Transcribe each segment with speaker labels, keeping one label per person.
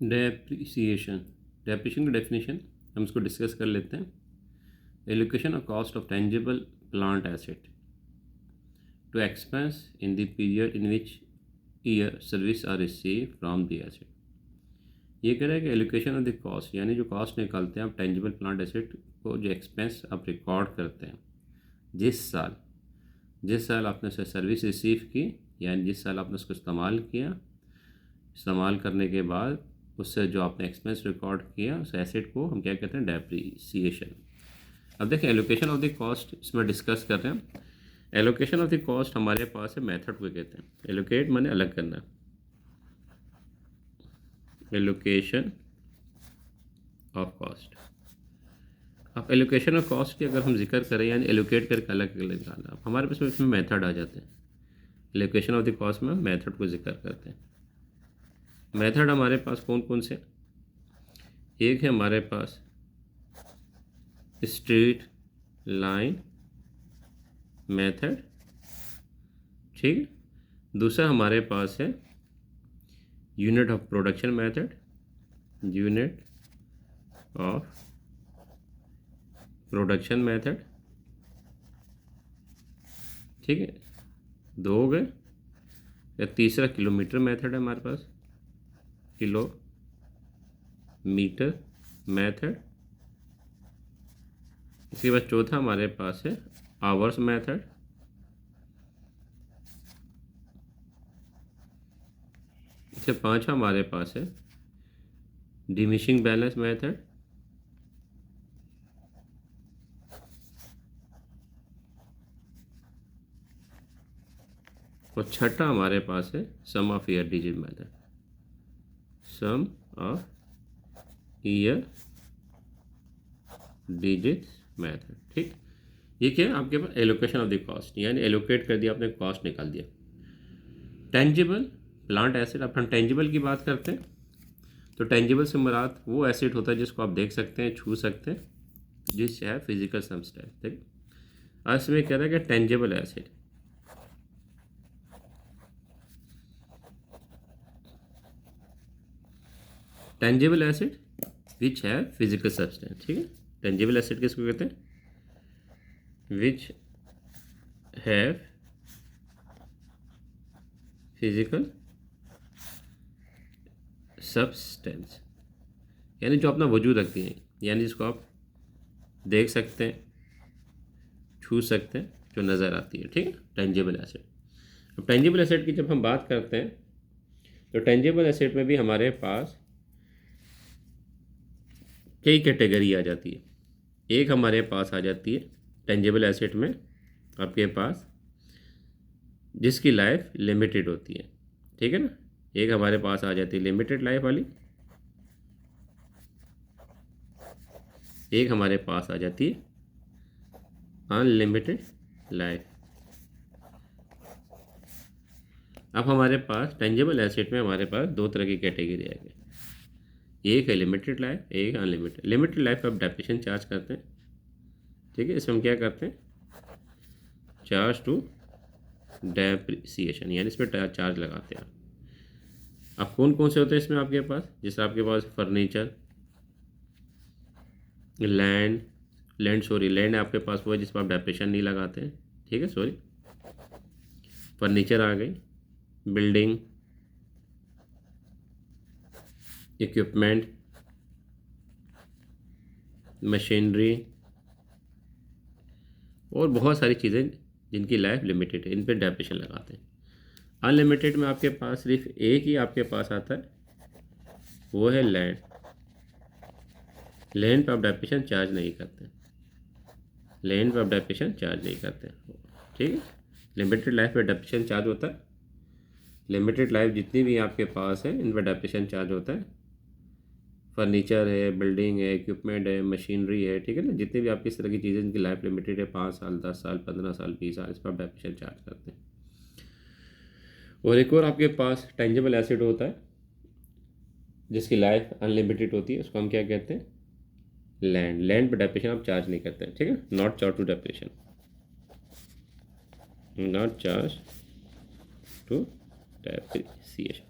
Speaker 1: Depreciation. Depreciation की definition हम इसको डिस्कस कर लेते हैं। Allocation of cost of tangible plant asset to expense in the period in which year service are receive from the asset. ये कह रहा है कि एलोकेशन ऑफ द कॉस्ट यानी जो कॉस्ट निकालते हैं आप टेंजिबल प्लांट एसेट को, जो एक्सपेंस आप रिकॉर्ड करते हैं जिस साल आपने उसे सर्विस रिसीव की, यानी जिस साल आपने उसको इस्तेमाल किया, इस्तेमाल करने के बाद उससे जो आपने एक्सपेंस रिकॉर्ड किया उस एसेट को हम क्या कहते हैं, डेप्रिसिएशन। अब देखिए एलोकेशन ऑफ द कॉस्ट इसमें डिस्कस कर रहे हैं। एलोकेशन ऑफ द कॉस्ट हमारे पास है मेथड को कहते हैं। एलोकेट माने अलग करना, एलोकेशन ऑफ कॉस्ट। अब एलोकेशन ऑफ कॉस्ट की अगर हम जिक्र करें यानी एलोकेट करके अलग अलग निकालना, अब हमारे पास इसमें मेथड आ जाते हैं। एलोकेशन ऑफ द कॉस्ट में मेथड को जिक्र करते हैं। मेथड हमारे पास कौन कौन से, एक है हमारे पास स्ट्रेट लाइन मेथड, ठीक है। दूसरा हमारे पास है unit of production method, unit of production method, ठीक है, दो हो गए। या तीसरा किलोमीटर मेथड है हमारे पास, किलोमीटर मेथड। इसके बाद चौथा हमारे पास है आवर्स मेथड। इससे पांचवा हमारे पास है डिमिनिशिंग बैलेंस मेथड। और छठा हमारे पास है sum of year digit method, sum of year digit method, ठीक। ये क्या है आपके पास, एलोकेशन ऑफ द कॉस्ट, यानी एलोकेट कर दिया आपने, कॉस्ट निकाल दिया। टेंजिबल प्लांट एसेट, अब हम टेंजिबल की बात करते हैं तो टेंजिबल से मुराद वो एसेट होता है जिसको आप देख सकते हैं, छू सकते हैं, जिससे है फिजिकल सब्सटेंस, ठीक। आज इसमें कह रहा है कि tangible asset, tangible asset which है फिजिकल सब्सटेंस, ठीक है। टेंजिबल एसेट किसको कहते हैं, विच हैव फिजिकल सब्सटेंस, यानी जो अपना वजूद रखती हैं, यानी जिसको आप देख सकते हैं, छू सकते हैं, जो नज़र आती है, ठीक है, टेंजिबल एसेट। अब टेंजिबल एसेट की जब हम बात करते हैं तो टेंजिबल एसेट में भी हमारे पास कई कैटेगरी आ जाती है। एक हमारे पास आ जाती है टेंजिबल एसेट में आपके पास जिसकी लाइफ लिमिटेड होती है, ठीक है ना। एक हमारे पास आ जाती है लिमिटेड लाइफ वाली, एक हमारे पास आ जाती है अनलिमिटेड लाइफ। अब हमारे पास टेंजिबल एसेट में हमारे पास दो तरह की कैटेगरी आ गई, एक है लिमिटेड लाइफ, एक अनलिमिटेड। लिमिटेड लाइफ का आप डेप्रिसिएशन चार्ज करते हैं, ठीक है। इसमें हम क्या करते हैं, चार्ज टू डेप्रिसिएशन, यानी इसमें चार्ज लगाते हैं। अब कौन कौन से होते हैं इसमें आपके पास, जैसे आपके पास फर्नीचर, लैंड लैंड आपके पास वो है जिस पर आप डेप्रिसिएशन नहीं लगाते हैं, ठीक है, सॉरी। फर्नीचर आ गई, बिल्डिंग, इक्विपमेंट, मशीनरी और बहुत सारी चीज़ें जिनकी लाइफ लिमिटेड है, इन पर डेप्रिसिएशन लगाते हैं। अनलिमिटेड में आपके पास सिर्फ एक ही आपके पास आता है, वो है लैंड। लैंड पर आप डेप्रिसिएशन चार्ज नहीं करते, लैंड पर आप डेप्रिसिएशन चार्ज नहीं करते, ठीक है। लिमिटेड लाइफ पर डेप्रिसिएशन चार्ज होता है। लिमिटेड लाइफ जितनी भी आपके पास है इन पर डेप्रिसिएशन चार्ज होता है। फर्नीचर है, बिल्डिंग है, इक्विपमेंट है, मशीनरी है, ठीक है ना, जितनी भी आपकी इस तरह की चीज़ें जिनकी लाइफ लिमिटेड है, 5 साल, 10 साल, 15 साल, 20 साल, इस पर आप डेप्रिसिएशन चार्ज करते हैं। और एक और आपके पास टेंजिबल एसेट होता है जिसकी लाइफ अनलिमिटेड होती है, उसको हम क्या कहते हैं, लैंड। लैंड पर डेप्रिसिएशन आप चार्ज नहीं करते हैं, ठीक है, not charge to depreciation, not charge to depreciation.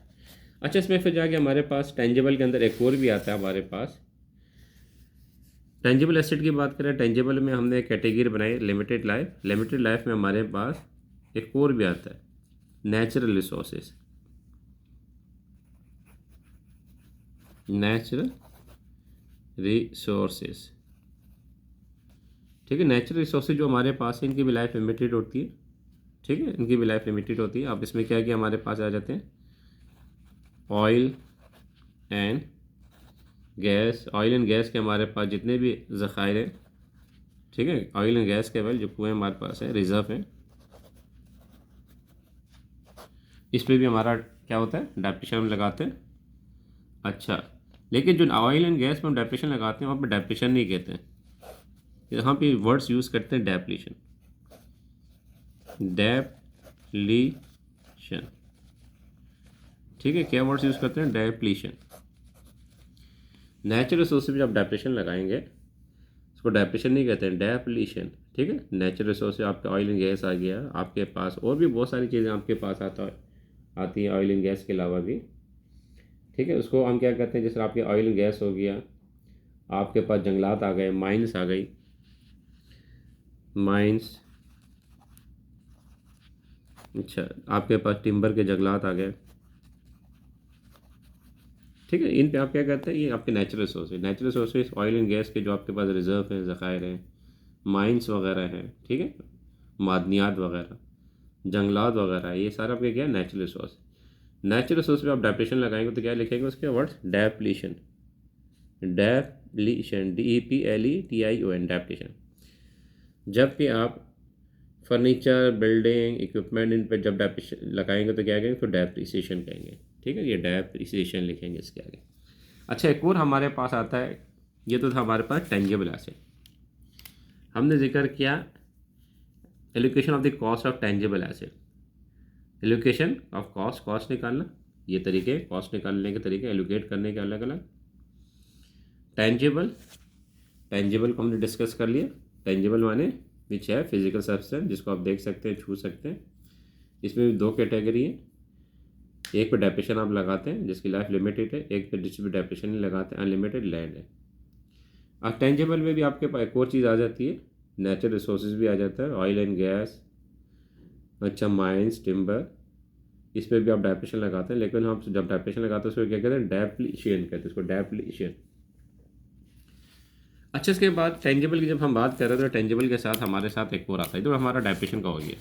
Speaker 1: अच्छा, इसमें फिर जाके हमारे पास टेंजिबल के अंदर एक और भी आता है हमारे पास। टेंजिबल एसेट की बात करें, टेंजिबल में हमने एक कैटेगरी बनाई लिमिटेड लाइफ। लिमिटेड लाइफ में हमारे पास एक और भी आता है नेचुरल रिसोर्सेज। नेचुरल रिसोर्सेज, ठीक है। नेचुरल रिसोर्सेज जो हमारे पास है इनकी भी लाइफ लिमिटेड होती है, ठीक है, इनकी भी लाइफ लिमिटेड होती है। अब इसमें क्या है कि हमारे पास आ जाते हैं oil and gas. Oil and gas के हमारे पास जितने भी ज़खायर हैं, ठीक है, ऑयल एंड गैस के वेल जो कुएँ हमारे पास है, रिज़र्व हैं, इस पर भी हमारा क्या होता है, डेप्रिसिएशन हम लगाते हैं। अच्छा, लेकिन जो ऑयल एंड गैस में हम डेप्रिसिएशन लगाते हैं वहाँ पर डेप्रिसिएशन नहीं कहते हैं, यहाँ पे वर्ड्स यूज़ करते हैं डेप्लीशन। डेप्लीशन, ठीक है, क्या वर्ड्स यूज़ करते हैं, डेप्लीशन। नेचुरल रिसोर्स में जब डेप्लीशन लगाएंगे उसको डेप्लीशन नहीं कहते हैं, डेप्लीशन, ठीक है। नेचुरल रिसोर्स आपका ऑयल एंड गैस आ गया आपके पास, और भी बहुत सारी चीज़ें आपके पास आती हैं ऑयल एंड गैस के अलावा भी, ठीक है। उसको हम क्या कहते हैं, जैसे आपके ऑयल एंड गैस हो गया, आपके पास जंगलात आ गए, माइंस आ गई, माइंस, अच्छा, आपके पास टिम्बर के जंगलात आ गए, ठीक है। इन पे आप क्या कहते हैं, ये आपके natural resources. Natural resources oil and gas के जो आपके पास रिजर्व हैं, ज़खायर हैं, माइंस वगैरह हैं, ठीक है, मादनियात वगैरह, जंगलात वगैरह, ये सारा आपके क्या है, नेचुरल रिसोर्स। नेचुरल रिसोर्स पे आप डेप्लीशन लगाएंगे तो क्या लिखेंगे उसके words, depletion. Depletion, DEPLETION, depletion. जब भी आप फर्नीचर, बिल्डिंग, इक्विपमेंट, इन पर जब डेप्रीशिएशन लगाएंगे तो क्या कहेंगे, तो डेप्रीसिएशन कहेंगे, ठीक है, ये डेप्रीसिएशन लिखेंगे इसके आगे। अच्छा, एक और हमारे पास आता है, ये तो था हमारे पास टेंजिबल एसेट। हमने जिक्र किया allocation of the cost of tangible asset. Allocation of cost, cost निकालना, ये तरीके कॉस्ट निकालने के तरीके, एलोकेट करने के अलग अलग। टेंजिबल, टेंजिबल को हमने डिस्कस कर लिया। टेंजिबल माने विच है फिजिकल सब्सटेंस, जिसको आप देख सकते हैं, छू सकते हैं। इसमें भी दो कैटेगरी है, एक पे डेप्रिसिएशन आप लगाते हैं जिसकी लाइफ लिमिटेड है, एक पे जिस पे डेप्रिसिएशन नहीं लगाते, अनलिमिटेड लैंड है। अब टेंजिबल में भी आपके पास एक और चीज़ आ जाती है, नेचुरल रिसोर्सेज भी आ जाता है, ऑयल एंड गैस, अच्छा, माइंस, टिम्बर, इस पर भी आप डेप्रिसिएशन लगाते हैं। लेकिन हम जब डेप्रिसिएशन लगाते हैं उसको क्या कहते हैं, डेप्लीशियन कहते हैं, उसको डेप्लीशियन। अच्छा, इसके बाद टेंजिबल की जब हम बात कर रहे हैं तो टेंजिबल के साथ हमारे साथ एक और आता है, तो हमारा डेप्रिसिएशन का हो गया।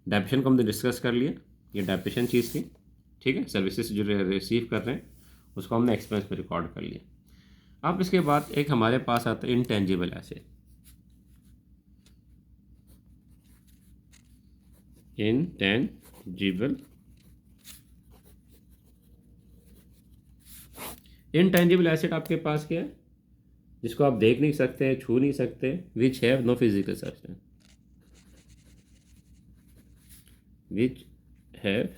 Speaker 1: डेप्रिसिएशन को हमने डिस्कस कर लिया, ये डेप्रिसिएशन चीज़ थी, ठीक है। सर्विसेज जो रिसीव कर रहे हैं उसको हमने एक्सपेंस पे रिकॉर्ड कर लिया। अब इसके बाद एक हमारे पास आता है intangible asset. Intangible, intangible asset आपके पास क्या है, जिसको आप देख नहीं सकते, छू नहीं सकते, which have no physical substance, which have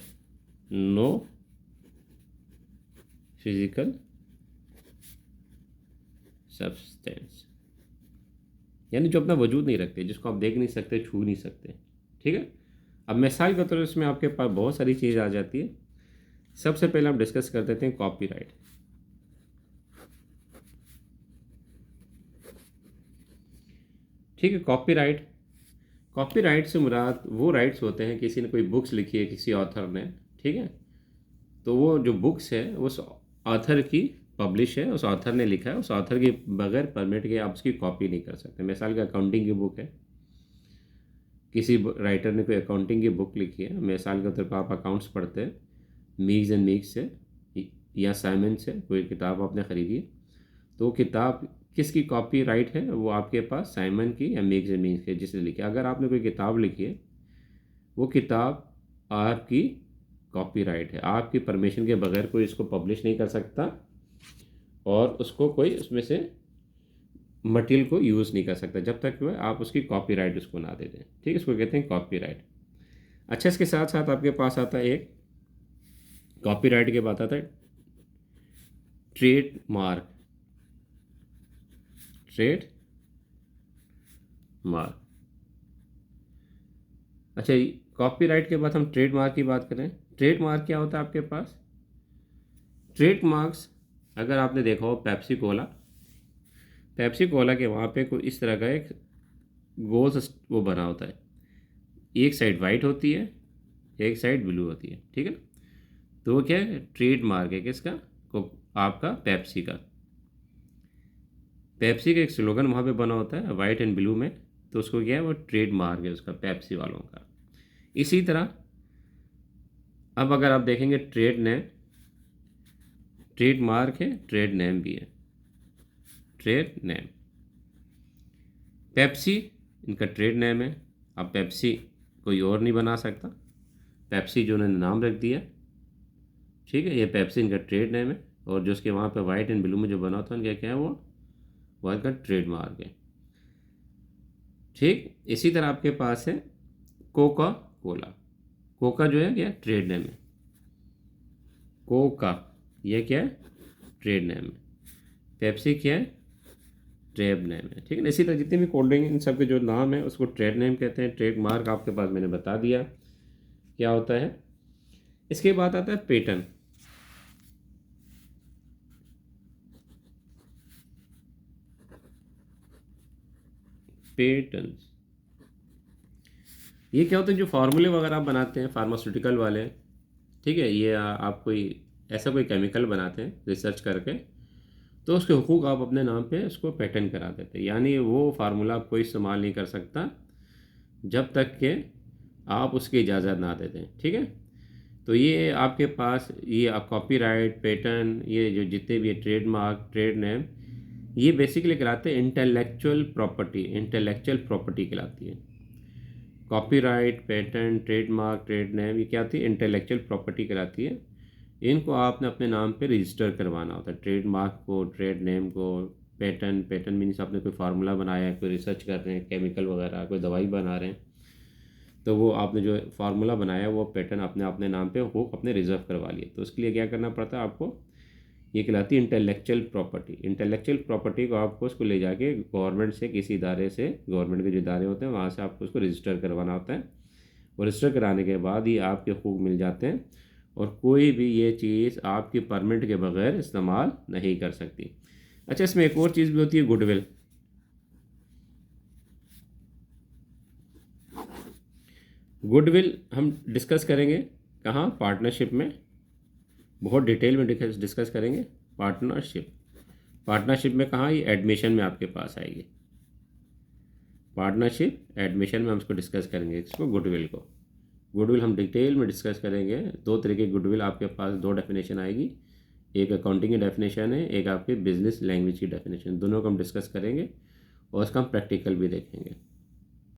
Speaker 1: no physical substance, यानी जो अपना वजूद नहीं रखते, जिसको आप देख नहीं सकते, छू नहीं सकते, ठीक है। अब मिसाल के तौर पर इसमें आपके पास बहुत सारी चीज़ आ जाती है। सबसे पहले हम डिस्कस कर देते हैं कॉपीराइट। ठीक है, कॉपीराइट, कॉपीराइट से मुराद वो राइट्स होते हैं, किसी ने कोई बुक्स लिखी है किसी ऑथर ने, ठीक है, तो वो जो बुक्स है उस ऑथर की पब्लिश है, उस ऑथर ने लिखा है, उस ऑथर के बगैर परमिट के आप उसकी कॉपी नहीं कर सकते। मिसाल का अकाउंटिंग की बुक है, किसी राइटर ने कोई अकाउंटिंग की बुक लिखी है, मिसाल के तौर पर आप अकाउंट्स पढ़ते हैं मीग्स एंड मीग्स से या साइमन से, कोई किताब आपने ख़रीदी है, तो वो किताब किसकी कॉपी राइट है, वो आपके पास साइमन की या मिग्स एंड मीग्स की, जिसने लिखी है। अगर आपने कोई किताब लिखी है, वो किताब आपकी कॉपीराइट है, आपकी परमिशन के बगैर कोई इसको पब्लिश नहीं कर सकता और उसको कोई उसमें से मटेरियल को यूज़ नहीं कर सकता जब तक वह आप उसकी कॉपीराइट उसको ना दे दें, ठीक है, इसको कहते हैं कॉपीराइट। अच्छा, इसके साथ साथ आपके पास आता है एक कॉपीराइट के बाद आता है ट्रेड मार्क। ट्रेड मार्क, अच्छा, कॉपीराइट के बाद हम ट्रेडमार्क की बात करें। ट्रेडमार्क क्या होता है आपके पास, ट्रेडमार्क्स अगर आपने देखा हो पेप्सी कोला के वहाँ पे कोई इस तरह का एक गोल वो बना होता है, एक साइड वाइट होती है, एक साइड ब्लू होती है, ठीक है ना। तो वो क्या है, ट्रेडमार्क है किसका, को आपका पेप्सी का। पेप्सी का एक स्लोगन वहाँ पे बना होता है वाइट एंड ब्लू में, तो उसको क्या है, वो ट्रेडमार्क है उसका, पेप्सी वालों का। इसी तरह अब अगर आप देखेंगे ट्रेड मार्क है, ट्रेड नेम भी है, ट्रेड नेम। पेप्सी इनका ट्रेड नेम है। अब पेप्सी कोई और नहीं बना सकता, पेप्सी जो उन्होंने नाम रख दिया, ठीक है, ये पेप्सी इनका ट्रेड नेम है। और जो उसके वहाँ पे वाइट एंड ब्लू में जो बना होता है उनका क्या है, वो इनका ट्रेड मार्क है, ठीक। इसी तरह आपके पास है कोका कोला। कोका जो है क्या, ट्रेड नेम है, कोका ये क्या है, ट्रेड नेम है। पेप्सी क्या है, ट्रेड नेम है, ठीक है ना। इसी तरह जितने भी कोल्ड ड्रिंक इन सब के जो नाम है उसको ट्रेड नेम कहते हैं। ट्रेड मार्क आपके पास मैंने बता दिया क्या होता है। इसके बाद आता है पेटर्न। पेटर्न्स ये क्या होते हैं, जो फार्मूले वगैरह आप बनाते हैं फार्मास्यूटिकल वाले, ठीक है, ये आप कोई ऐसा कोई केमिकल बनाते हैं रिसर्च करके, तो उसके हुकूक आप अपने नाम पे उसको पेटेंट करा देते हैं। यानी वो फार्मूला आप कोई इस्तेमाल नहीं कर सकता जब तक कि आप उसकी इजाज़त ना दे दें, ठीक है। तो ये आपके पास ये आप कॉपीराइट, पेटेंट, ये जो जितने भी ट्रेडमार्क, ट्रेड नेम, ये बेसिकली कहलाते हैं इंटेलेक्चुअल प्रॉपर्टी कहलाती है। Copyright, patent, trademark, trade name, ये क्या आती है, इंटेलेक्चुअल प्रॉपर्टी कहलाती है। इनको आपने अपने नाम पे रजिस्टर करवाना होता है, ट्रेडमार्क को, ट्रेड नेम को। पेटेंट मीन्स आपने कोई फार्मूला बनाया है, कोई रिसर्च कर रहे हैं, केमिकल वगैरह कोई दवाई बना रहे हैं, तो वो आपने जो फार्मूला बनाया वो पेटेंट आपने अपने नाम पे वो अपने रिजर्व करवा लिए। तो उसके लिए क्या करना पड़ता है आपको, ये कहलाती है इंटेलेक्चुअल प्रॉपर्टी। इंटेलेक्चुअल प्रॉपर्टी को आपको उसको ले जाके गवर्नमेंट से, किसी इदारे से, गवर्नमेंट के जो इदारे होते हैं वहाँ से आपको उसको रजिस्टर करवाना होता है। और रजिस्टर कराने के बाद ही आपके हकूक़ मिल जाते हैं, और कोई भी ये चीज़ आपकी परमिट के बगैर इस्तेमाल नहीं कर सकती। अच्छा, इसमें एक और चीज़ भी होती है, गुडविल। गुडविल हम डिस्कस करेंगे कहाँ, पार्टनरशिप में, बहुत डिटेल में डिस्कस करेंगे। पार्टनरशिप में कहाँ, ये एडमिशन में आपके पास आएगी। पार्टनरशिप एडमिशन में हम इसको डिस्कस करेंगे, इसको गुडविल को। गुडविल हम डिटेल में डिस्कस करेंगे। दो तरीके की गुडविल आपके पास, दो डेफिनेशन आएगी, एक अकाउंटिंग की डेफिनेशन है, एक आपके बिजनेस लैंग्वेज की डेफिनेशन। दोनों को हम डिस्कस करेंगे और उसका हम प्रैक्टिकल भी देखेंगे।